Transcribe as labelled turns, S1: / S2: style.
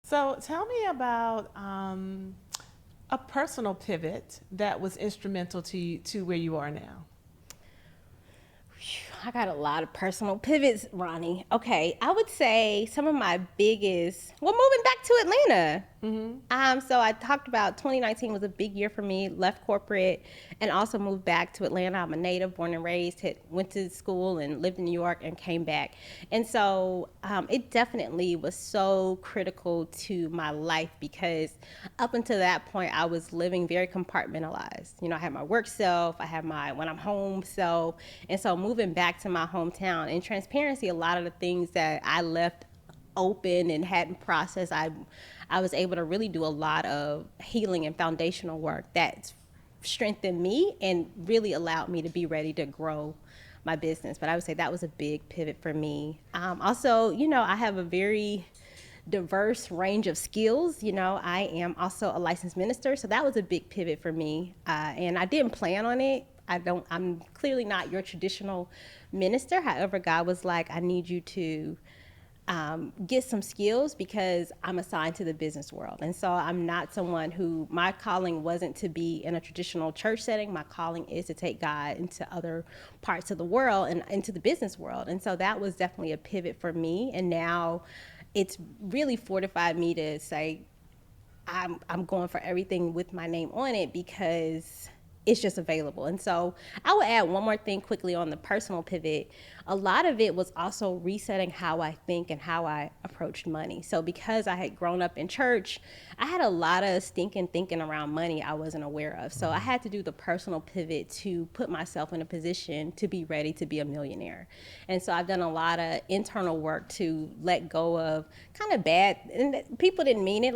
S1: So tell me about a personal pivot that was instrumental to where you are now.
S2: I got a lot of personal pivots, Ronnie. Okay, I would say some of my biggest, well, moving back to Atlanta. So I talked about 2019 was a big year for me. Left corporate and also moved back to Atlanta. I'm a native, born and raised. Went to school and lived in New York and came back. And so it definitely was so critical to my life because up until that point, I was living very compartmentalized. I had my work self, I had my when I'm home self, and so moving back to my hometown. In transparency, a lot of the things that I left open and hadn't processed, I was able to really do a lot of healing and foundational work that strengthened me and really allowed me to be ready to grow my business. But I would say that was a big pivot for me. Also, I have a very diverse range of skills. I am also a licensed minister, so that was a big pivot for me. And I didn't plan on it. I'm clearly not your traditional minister. However, God was like, I need you to get some skills because I'm assigned to the business world. And so I'm not someone who, my calling wasn't to be in a traditional church setting. My calling is to take God into other parts of the world and into the business world. And so that was definitely a pivot for me. And now it's really fortified me to say, I'm going for everything with my name on it because it's just available. And so I will add one more thing quickly on the personal pivot. A lot of it was also resetting how I think and how I approached money. So because I had grown up in church, I had a lot of stinking thinking around money I wasn't aware of. So I had to do the personal pivot to put myself in a position to be ready to be a millionaire. And so I've done a lot of internal work to let go of kind of bad, and people didn't mean it,